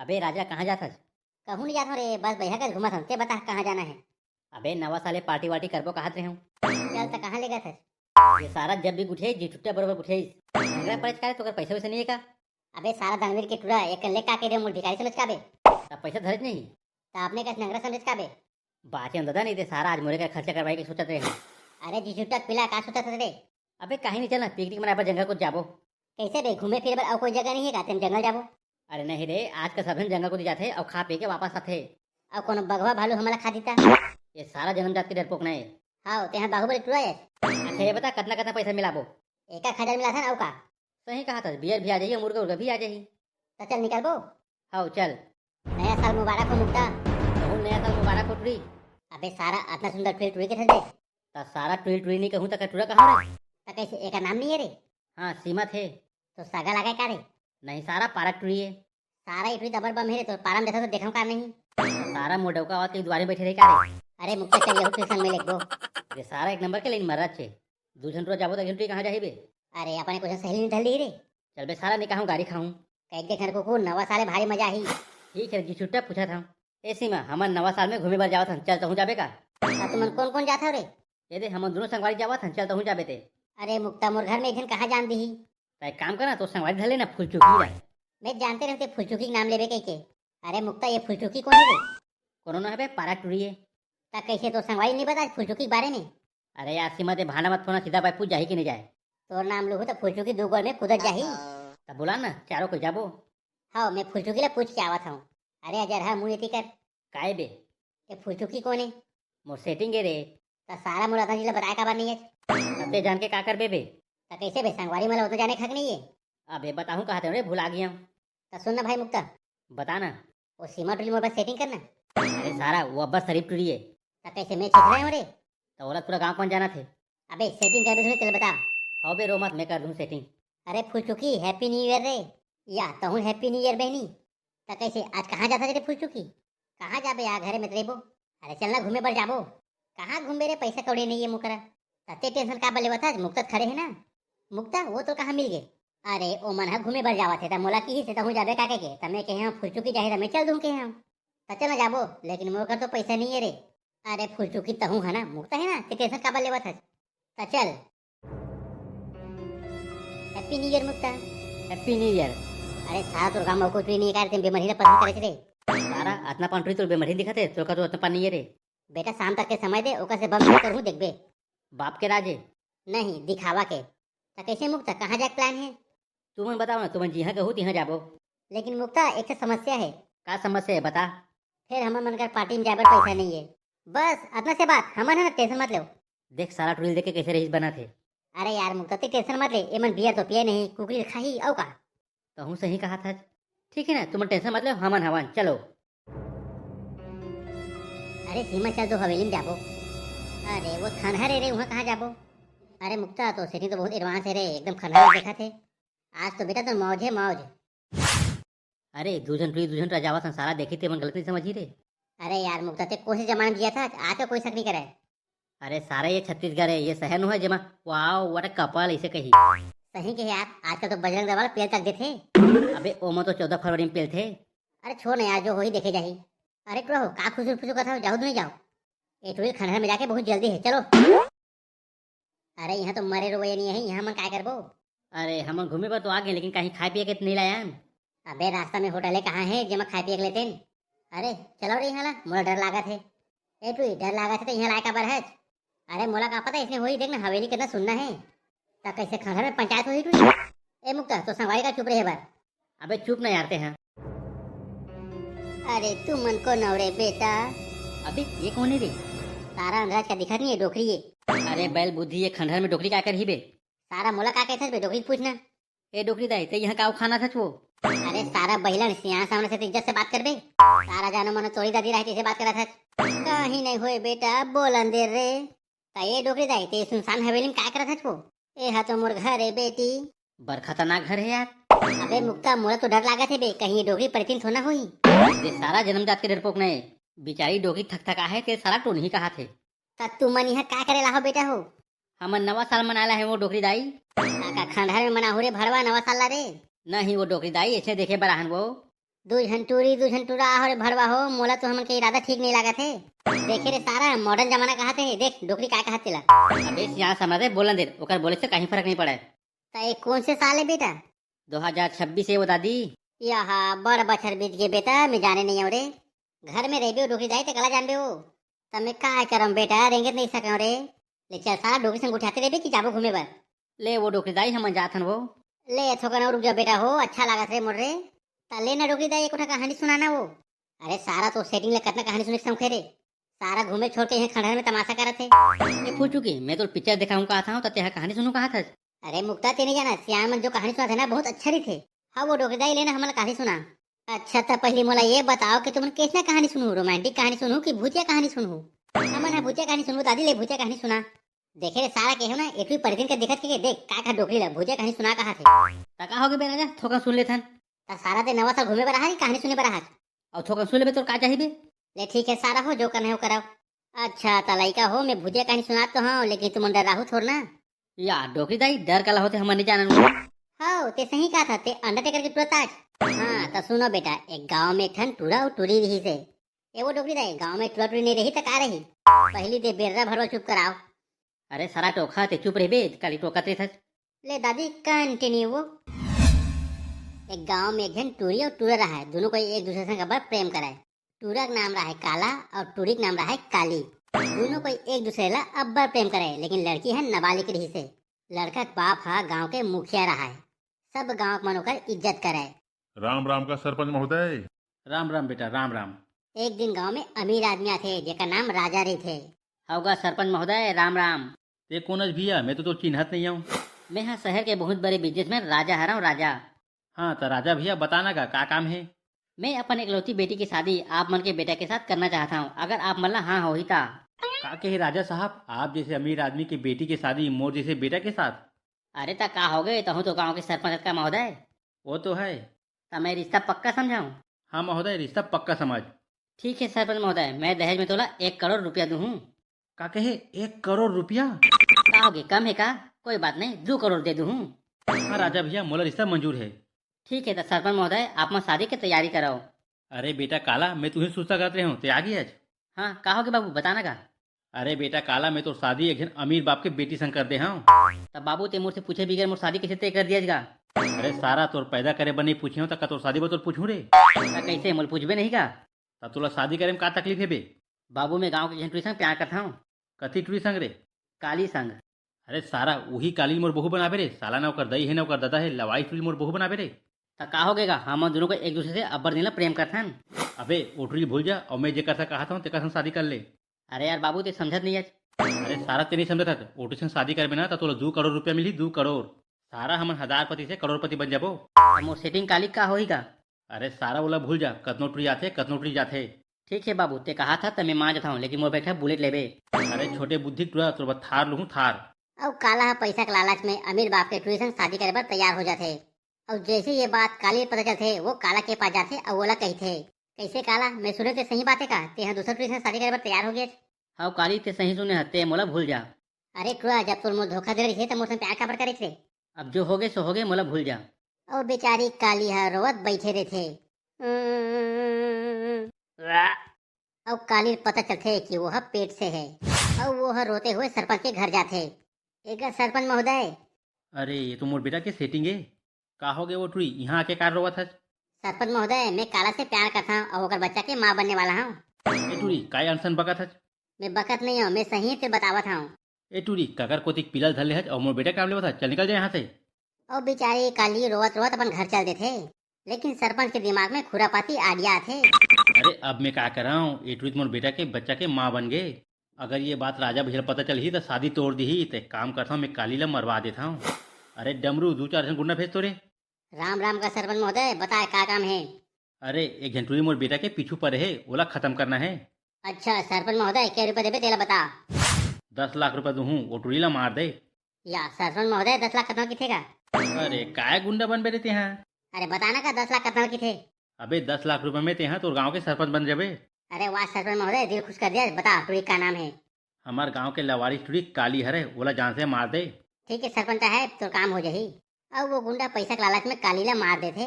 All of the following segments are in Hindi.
अबे राजा कहाँ जात हस? कहूँ नहीं जाता रे, बस भैया का घुमा था। ते बता कहाँ जाना है। अबे नवा साले पार्टी वार्टी करबो कहत रहे हूँ। चल तो कहाँ ले गए थे। ये सारा जब भी उठे जी छुट्टा बरोबर उठे नंगरा परेच का तो पैसा वैसा नहीं है का? अबे सारा दानवीर के टुरा एक ले का के रे मुल भिखारी समझ का बे। तब पैसा धरत नहीं। तो आपने कैसे नंगरा समझ का बे। बाचे हम दादा नहीं थे सारा आज मोरे का खर्चा करवाई के सोचत रहे। अरे जी छुट्टा पिला का सोचा था रे। अबे कहीं नहीं चलना पिकनिक मनाए पर जंगल को जाबो। कैसे बे घूमे फिरे और कोई जगह नहीं है का तुम जंगल जाबो। अरे नहीं रे आज का सब जंगल को जाते और खा पी के वापस आते। और कोनो बगवा भालू हमारा खा देता। ये सारा जन्म जात के डरपोक नहीं। हाँ ते यहाँ बाहुबली टुरा है। अच्छा ये बता कितना कितना पैसा मिलाबो? एक हजार मिला था ना का। सही कहा था बियर भी आ जाइए मुर्गा उर्गा भी आ जाइए। तो चल निकल बो। हाँ चल। नया साल मुबारक हो मुक्ता। कहूँ नया साल मुबारक हो टुरी। अबे सारा इतना सुंदर टुरी टुरी के थे दे। तो सारा टुरी टुरी नहीं कहूँ तक टुरा कहाँ रे? तो कैसे एक नाम नहीं है रे। हाँ सीमा थे। तो सगा लगा का रे। नहीं सारा पारक टुरी है। सारा इटली दबर बम है तो पारम देखा तो देखा का नहीं। सारा मोडौका और कहीं द्वारे बैठे रहे का रे? अरे मुक्ता चल यहू के संग में लिख दो। ये सारा एक नंबर के लेकिन मरत छे। दूसरे रोज जाबो तो घंटी कहाँ जाही बे? अरे अपने कुछ सहेली नहीं ढल ली रे। चल बे सारा निकाहूँ गाड़ी खाऊं। कह के घर को नवा साले भारी मजा ही। ठीक है जी छुट्टा पूछा था। ए सीमा हम नवा साल में घूमे बार जावत हन चल तो हूँ जाबे का? तुम कौन कौन जाता हो रे। ये दे हम दोनों संगवारी जावत हन चल तो हूँ जाबे ते। अरे मुक्ता मोर घर में एक कहाँ जान दी। तो एक काम करना तो संगवारी धले ना फूल चुकी रहे। मैं जानते रहते फुलचुकी के नाम लेबे कह के। अरे मुक्ता ये फुलचुकी कौन है रे। कोनो ना है पारक टुरी है। ता कैसे तो संगवारी नहीं बता फुलचुकी के बारे में। अरे यार सीमा ते भाना मत फोना सीधा भाई पूछ जाही कि नहीं जाए। तोर नाम लूँ तो फुलचुकी दो गोल में कुदर जाही। तब बोला ना चारों को जाबो। हाँ मैं फुलचुकी ला पूछ के आवत हूँ। अरे अजर हाँ मुँह कर। काहे बे? ये फुलचुकी कौन है। मोर सेटिंग है रे। तो सारा मुला जिला बताया का बार नहीं है। तब जान के का कर बे? तो कैसे बे संगवारी मला उतना जाने खक नहीं है। अबे बताऊँ कहा थे भुला गया हूँ। तो सुनना भाई मुक्ता। बता ना। वो सीमा टुली मोर पास सेटिंग करना। अरे सारा वो अब्बा शरीफ टुरी है। तो कैसे मैं छिप रहे हो रे। तो औरत पूरा गाँव कौन जाना थे? अबे सेटिंग कर दूसरे चल बता। हो बे रो मत मैं कर दूँ सेटिंग। अरे फुलचुकी हैप्पी न्यू ईयर रे। या तो हूँ हैप्पी न्यू ईयर बहनी। तो कैसे आज कहाँ जाता रे फुलचुकी। कहाँ जाबे यार घरे में रेबो। अरे चलना घूमे पर जाबो। कहाँ घूमे रे पैसा कौड़ी नहीं है मुकरा। तते टेंशन का बले बता मुक्ता खड़े है ना। मुक्ता वो तो कहाँ मिल गए। अरे ओ मन घूमे बर जावा थे ता मोला की से हूँ जाबे काके के तमे के हम फुलचुकी जाहे मैं चल दूं के हम। तो चल जाबो लेकिन मोकर तो पैसा नहीं है रे। अरे फुलचुकी तो हूँ है ना मुक्ता है ना ते टेंशन का बले बता। तो चल। Happy new year Mukta. Happy new year. अरे सारा तो गाँव को ट्री नहीं करते बेमरी पसंद करे रे। सारा अतना पान तो बेमठी दिखते तो का तो अतना पानी है रे। बेटा शाम तक के समय दे ओका से बम करूँ देख बे। बाप के राजे। नहीं दिखावा के। तो कैसे मुक्ता कहाँ जाए प्लान है। तुम बताओ ना तुम जिहाँ कहूँ तिहाँ जाबो। लेकिन मुक्ता एक से समस्या है। का समस्या है बता। फिर हम मन कर पार्टी में जाबर पैसा नहीं है। बस अतना से बात हमन है ना टेंशन मत लो। देख सारा टुरिल देख के कैसे रहीस बना थे। अरे यार मुक्ता ते टेंशन मत ले एमन बियर तो पिए नहीं कुकरी खाही औ का। तो हूँ सही कहा था। ठीक है ना तुम टेंशन मत लो हमन हवन चलो। अरे सीमा चल दो हवेली में जाबो। अरे वो खनहर है रे वहाँ कहाँ जाबो। अरे मुक्ता तो सेटिंग तो बहुत एडवांस है रे एकदम खनहर देखा थे। आज तो बेटा तो मौज है मौज। अरे दूजन राजावा संसारा देखी थे मन गलती समझी रे। अरे यार मुक्ता ते कोशिश जमाना दिया था आज का कोई शक नहीं करे। अरे सारा ये छत्तीसगढ़ है ये शहर नु है जमा। वाओ व्हाट अ कपल इसे कही। सही के यार आजकल तो बजरंग दल वाला पेड़ तक दे थे। अबे ओमो तो 14 फरवरी में पेल थे। अरे छोड़ ना यार जो हो ही देखे जाही। अरे क्यों का खुशी खुशी कथा जाओ नहीं जाओ। ए टुरी खंडहर में जाके बहुत जल्दी है चलो। अरे यहाँ तो मरे रोए नहीं है यहाँ मन क्या करबो। अरे हम घूमे पर तो आ गए लेकिन कहीं खाए पिए के तो नहीं लाया हम। अबे रास्ता में होटल है कहाँ है जमा खाए पिए के लेते। अरे चलो रे यहाँ ला मोला डर लागा थे। ए टुई डर लागा थे तो यहाँ लायक बर है। अरे मोला का पता इसने वही देखना हवेली कितना सुनना है। तो कैसे खंडहर में पंचायत हुई टुई। ए मुक्ता तो संगवारी का चुप रहे बार। अबे चुप नहीं यारते हैं। अरे तू मन को नवरे बेटा। अबे ये कौन है रे? सारा अंदाज का दिखा नहीं है डोकरी है। अरे बैल बुद्धि ये खंडहर में डोकरी क्या कर ही बे? सारा मोला का कहते बे डोकरी पूछना। ए डोकरी दाई ते यहाँ का खाना था वो। अरे सारा बहिलन यहाँ सामने से तो इज्जत से बात कर बे। सारा जानो मनो चोरी दादी रहती से बात करा था। कहीं नहीं हुए बेटा बोलन दे रे। ता ये डोकरी दाई ते सुनसान हवेली में क्या करा था वो। ए हा तो मोर घर है बेटी। बर खतरनाक घर है यार। अबे मुक्ता मोला तो डर लागा थे बे कहीं ये डोकरी परिचिन थोड़ा हुई। ये सारा जन्मजात के डरपोक नहीं। बिचारी डोकरी थक थका है तेरे सारा टोन ही कहा थे। ता तू मन यहाँ क्या करे लाहो बेटा हो। हम नवा साल मनाला है वो डोकरी दाई। काका खंडहर में मना हो रे भरवा नवा साल ला रे। नहीं वो डोकरी दाई ऐसे देखे बराहन वो। दू झंटूरा और भरवा हो मोला तो हमन के इरादा ठीक नहीं लागत है। देखे रे सारा मॉडर्न जमाना कहा थे देख डोकरी काय कहा तेला। अबे यहाँ समझ बोलन दे ओकर बोले से कहीं फर्क नहीं पड़ा है। तो ये कौन से साल है बेटा? 2026 है वो दादी। यहाँ बड़ बछर बीत गए बेटा, मैं जाने नहीं हूँ रे। घर में रह डोकरी जाए तो कला जानबे हो। तब मैं काय करम बेटा, रेंगे नहीं सकूं रे। ले चल सारा डोकरी संग उठाते रहे कि जाबो घूमे बर। ले वो डोकरी दाई हम जाथन वो। ले थोकन और रुक जा बेटा हो, अच्छा लागत रे मोर रे। तले ना डोकरी दाई एक उठा कहानी सुनाना वो। अरे सारा तो सेटिंग ले कतना कहानी सुने संखे रे। सारा घूमे छोड़ के यहाँ खंडहर में तमाशा करत है। ये पूछ चुकी मैं तो पिक्चर देखा हूँ कहा था तो तेरा कहानी सुनू कहा था। अरे मुक्ता ते नहीं जाना, श्याम जो कहानी सुना था ना बहुत अच्छा रही थे। हाँ वो डोकरी दाई लेना हमारा कहानी सुना। अच्छा तो पहले मोला ये बताओ कि तुम कैसा कहानी सुनू, रोमांटिक कहानी सुनू कि भूतिया कहानी सुनू? हमन भूतिया कहानी सुनू दादी, ले भूतिया कहानी सुना। देखे रे सारा के हो ना एक भी परिदिन का दिखत के देख का का डोकरी ला भूतिया कहानी सुना कहा थे। तका हो गए बेराजा थोका सुन लेथन। ता सारा ते नवा साल घूमे बर रहा कहानी सुने बर रहा। और थोका सुन ले तो का चाहिए बे। ले ठीक है सारा हो जो करना है वो कराओ। अच्छा ता लइका हो मैं भूतिया कहानी सुना तो हाँ, लेकिन तुम डर राहू थोड़ ना। या डोकरी दाई डर कला होते हम नहीं जानन। हाँ ते सही कहा था, ते अंडरटेकर की तुरंत आज। हाँ तो सुनो बेटा, एक गांव में एक ठन टूरा और टूरी रही से। ये वो डोकरी दाई गांव में टूरा टूरी नहीं रही तो का रही। पहली दे बेर्रा भरवा चुप कराओ। अरे सारा टोखा ते चुप रहे बे काली टोका ते था। ले दादी कंटिन्यू वो। एक गांव में एक जन टूरी और टूरा रहा है, दोनों को एक दूसरे से गबर प्रेम कराए। टूरा का नाम रहा है काला और टूरी का नाम रहा है काली। दोनों को एक दूसरे ला अब्बर प्रेम करे, लेकिन लड़की है नाबालिग रही से। लड़का का बाप हा गांव के मुखिया रहा है, सब गांव के मनों कर इज्जत करे। राम राम का सरपंच महोदय। राम राम बेटा राम राम। एक दिन गांव में अमीर आदमी थे जेका नाम राजा रही थे। होगा सरपंच महोदय राम राम। ते कौन भैया, मैं तो चिन्हत नहीं हूँ। मैं हाँ शहर के बहुत बड़े बिजनेसमैन राजा हरा हूँ राजा। हाँ तो राजा भैया बताना का काम है। मैं अपन इकलौती बेटी की शादी आप मन के बेटा के साथ करना चाहता हूँ, अगर आप मल्ला हाँ हो ही था। का कहे राजा साहब, आप जैसे अमीर आदमी की बेटी की शादी मोर जैसे बेटा के साथ? अरे ता का हो गए तो गाँव के सरपंच का महोदय। वो तो है। तो मैं रिश्ता पक्का समझाऊँ? हाँ महोदय रिश्ता पक्का समझ। ठीक है सरपंच महोदय, मैं दहेज में तोला 1 करोड़ रुपया दूँ। का कहे 1 करोड़ रुपया? का होगे कम है का? कोई बात नहीं 2 करोड़ दे दूँ। हाँ राजा भैया मोला रिश्ता मंजूर है। ठीक है तो सरपंच महोदय आप मैं शादी की तैयारी कराओ। अरे बेटा काला, मैं तुम्हें सोचता करते रहे हूँ, ते आ गई आज? हाँ का होगे बाबू बताना का? अरे बेटा काला, मैं तो शादी एक जन अमीर बाप के बेटी संग कर दे हूँ। तब बाबू ते मुझसे पूछे बिगैर मोर शादी कैसे तय कर दिया? अरे सारा तोर पैदा करे बनी पूछे तक तोर शादी बतौर पूछूं रे। कैसे मोल पूछबे नहीं का? तब तोला शादी करे में का तकलीफ है बे? बाबू मैं गाँव के टूरी संग प्यार करता हूँ। कथी टूरी संग रे? काली संग। अरे सारा वही काली मोर बहू बनाबे रे, साला ना ओकर दई है ना ओकर दादा है, लवाई टूरी मोर बहू बनाबे रे। तो का होगेगा हम दोनों को एक दूसरे से अब्बर नीला प्रेम करथन। अबे ओटरी भूल जा और मैं जेकर से कहा था तेकर संग शादी कर ले। अरे यार बाबू ते समझत नहीं है। अरे सारा ते नहीं समझता था, ओटरी संग शादी करबे ना तो तोला 2 करोड़ रुपया मिली। 2 करोड़ सारा हमन हजारपति से करोड़पति बन जाबो। मोर सेटिंग काली का होही का? अरे सारा बोला भूल जा, कतनो टूरी आथे कतनो टूरी जाथे। ठीक है बाबू ते कहा था तो मैं मान जाता हूँ, लेकिन मोर बैठा बुलेट लेबे। अरे छोटे बुद्धि टूरा तो थार लूँ थार। अब काला पैसा के लालच में अमीर बाप के टूरी संग शादी करे बर तैयार हो जाते। और जैसे ये बात काली पता चलते वो काला के पास जाते और बोला कहते कैसे काला, मैं सुने थे सही बात है का ते यहाँ दूसरा टूरी संग शादी करे बर तैयार हो गए। हाँ काली ते सही सुने हते मोला भूल जा। अरे टूरा जब तुम धोखा दे रही थे तो मुझसे प्यार का करे थे। अब जो हो गए सो हो गए, मोला भूल जा। और बेचारी काली है रोवत बैठे रहे थे। और काली पता चलते कि वह पेट से है और वह रोते हुए सरपंच के घर जाते। एक सरपंच महोदय। अरे ये तो मोर बेटा के सेटिंग है। का हो गए वो टूरी यहाँ आके कार रोवा था? सरपंच महोदय मैं काला से प्यार करता हूँ और ओकर बच्चा के माँ बनने वाला हूँ। ए टूरी काय अनसन बका था? मैं बकत नहीं हूँ, मैं सही से बतावत हूँ। ए टूरी ककर कोतिक पिलल धले है और मोर बेटा काम लेवा था, चल निकल जाए यहाँ से। और बेचारी काली रोवत रोवत अपन घर चल देते, लेकिन सरपंच के दिमाग में खुरापाती आइडिया थे। अरे अब मैं क्या कर रहा हूँ, ए टूरी मोर बेटा के बच्चा के माँ बन गए। अगर ये बात राजा भैया पता चल ही तो शादी तोड़ दी ही। तो काम करता हूँ मैं काली ला मरवा देता हूँ। अरे डमरू 2-4 जन गुंडा भेज तो रे। राम राम का सरपंच महोदय बताए का काम है? अरे एक घंटूरी मोर बेटा के पीछू पर है, ओला खत्म करना है। अच्छा सरपंच महोदय क्या रुपए देवे तेला बता। 10 लाख रुपया दूँ, वो टूरी ला मार दे। या सरपंच महोदय 10 लाख कतना की थे का? अरे काय गुंडा बन बे रे ते यहाँ? अरे बताना का 10 लाख कतना की थे? अबे 10 लाख रुपए में ते यहाँ तो गाँव के सरपंच बन जाबे। अरे वाह सरपंच महोदय दिल खुश कर दिया, बता टूरी का नाम है? हमार गांव के लवारी टूरी काली हरे, ओला जान से मार दे। ठीक है सरपंच है तो काम हो जाही। अब वो गुंडा पैसा के लालच में काली ला मार देते।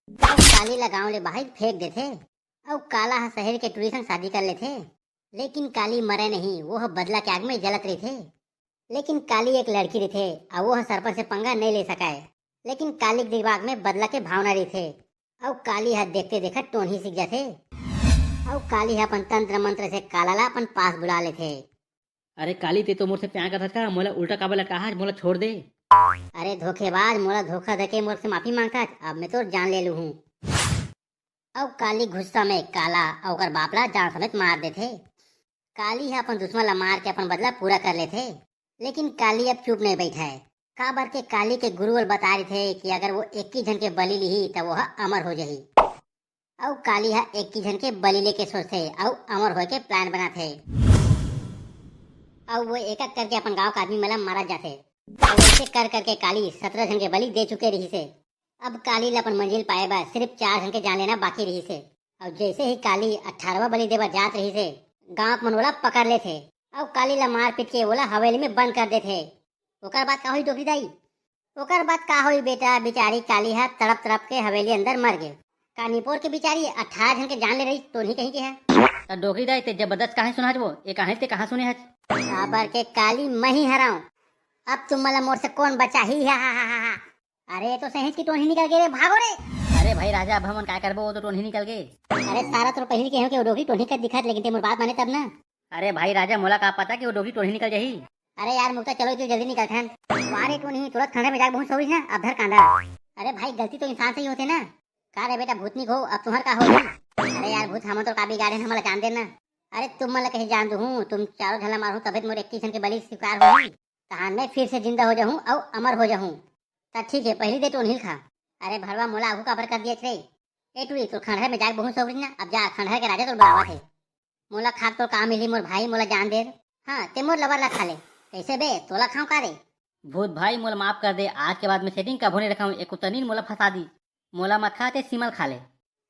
अब काली ला गाँव ले बाहर फेंक देथे। अब काला हा शहर के टूरी संग शादी कर लेथे। लेकिन काली मरे नहीं, वो ह बदला के आग में जलत रही थे। लेकिन काली एक लड़की रही थे और वो सरपंच से पंगा नहीं ले सकाए। लेकिन काली के दिमाग में बदला के भावना रही थे। अब काली हा देखते देखा टोन ही सीख जाते। अब काली हा अपन तंत्र मंत्र से काला ला अपन पास बुला लेते। अरे काली ते तो मोर से प्यार करत का, मोला उल्टा काबर लगा कहा मोला छोड़ दे। अरे धोखेबाज, मोला धोखा देके मोर से माफी मांगता। अब मैं तो जान ले लू हूँ। अब काली गुस्सा में काला और ओकर बाप ला जान समेत मार देथे। काली हा अपन दुश्मन ला मार के अपन बदला पूरा कर लेथे। लेकिन काली अब चुप नहीं बैठा है। काबर के काली के गुरुवर बता रहे थे कि अगर वो 21 जन के बलि लिही तब वो अमर हो जाही। अब काली हा 21 जन के बलि लेके सोचते और अमर होए के प्लान बनाथे। अब वो एक एक करके अपन गांव का आदमी मला मारा जाते। और ऐसे कर करके काली 17 जन के बलि दे चुके रही से। अब काली ला अपन मंजिल पाए बा सिर्फ 4 जन के जान लेना बाकी रही से। और जैसे ही काली 18वां बलि देवा जात रही से, गांव मन ओला पकड़ ले थे। अब काली ला मार पीट के ओला हवेली में बंद कर देथे। ओकर बात का होई डोकरी दाई? ओकर बात का होई बेटा, बेचारी काली हा तड़प तड़प के हवेली अंदर मर गए। कानीपुर के बेचारी 18 जन के जान ले रही तो नहीं कहीं के है। त डोकरी दाई ते जबरदस्त कहानी सुनाज वो, ये कहानी ते कहाँ सुने हज? काबर के काली मैं ही हराऊं। अब तुम मला मोर से कौन बचा ही हा। अरे ये तो सहेज की टोनी निकल गई रे, भागो रे। अरे भाई राजा, अब हमन क्या करबो, वो तो टोन ही निकल गए। अरे सारा तो पहले के हो कि वो डोकरी टोनी कर दिखत, लेकिन ते मोर बात माने तब ना। अरे भाई राजा, मोला का पता कि वो डोकरी टोन ही निकल जाही। अरे यार मुक्ता, चलो तू जल्दी निकल थन। मारे टोनी तुरंत खंडे में जाके बहुत सोई ना, अब धर कांदा। अरे भाई गलती तो इंसान से ही होते ना। का रे बेटा भूतनी हो, अब तुम्हार का होगी? अरे यार भूत हम तो का बिगाड़े हमारा जान देना। अरे तुम मला कहीं जान दू हूँ, तुम चारों ढला मारू तभी मोर 21 जन के बलि स्वीकार होगी। तहां मैं फिर से जिंदा हो जाऊं और अमर हो जाऊं। ता ठीक है, पहली दे तो नहीं खा। अरे भरवा मोला आगू का कर दिया रे। ए टूरी तो खंडहर में जाके बहुत सोवरी ना, अब जा खंडहर के राजा तो बुलावा थे। मोला खाक तो काम मिली मोर भाई, मोला जान दे। हाँ ते मोर लवर ला खा ले। कैसे बे तोला खाऊं का रे? भूत भाई मोला माफ कर दे, आज के बाद मैं सेटिंग कभो नहीं रखा हूँ। एक तनीन मोला फंसा दी, मोला मत खाते सीमल खा ले।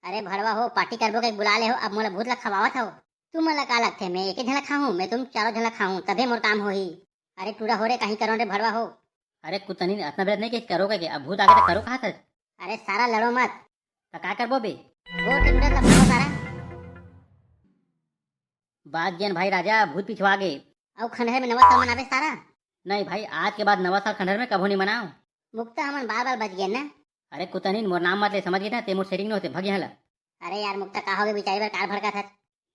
अरे भरवा हो, पार्टी करबो के बुला ले हो, अब मोला भूत ला खवावत हो। तुम मला का लगथे मैं एक झला खाऊं, मैं तुम चारों झला खाऊं तभी मोर काम होही। अरे टूरा हो रे, कहीं करो रे भरवा हो। अरे कुतनी इतना बेरत नहीं कि करोगे के, अब भूत आगे तो करो कहा था। अरे सारा लड़ो मत। तो क्या करबो बे? वो के टूरा सब खाओ सारा। बात जन भाई राजा, भूत पिछवा गए। और खंडहर में नवा साल मनावे सारा। नहीं भाई, आज के बाद नवा साल खंडहर में कभो नहीं मनाओ। मुक्ता हमन बार बार बच गए ना। अरे कुतनी मोर नाम मत ले, समझ गए ना, ते मोर सेटिंग नहीं होते, भग यहाँ ला। अरे यार मुक्ता का हो गए बेचारी बार कार भड़का था।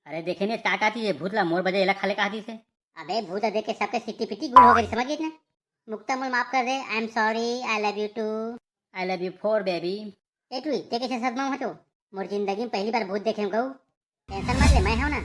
अरे देखे नहीं क्या कहती है, भूत ला मोर बजे एला खाले कहती से। अबे भूत देख के सबके सिट्टी पिट्टी गुल हो गई, समझ गई ना। मुक्ता मोल माफ कर दे। I am sorry, I love you too. I love you for baby. ए टू ते कैसे सदमा हो तो मोर जिंदगी में पहली बार भूत देखे हूं। टेंशन मत ले, मैं हूं ना।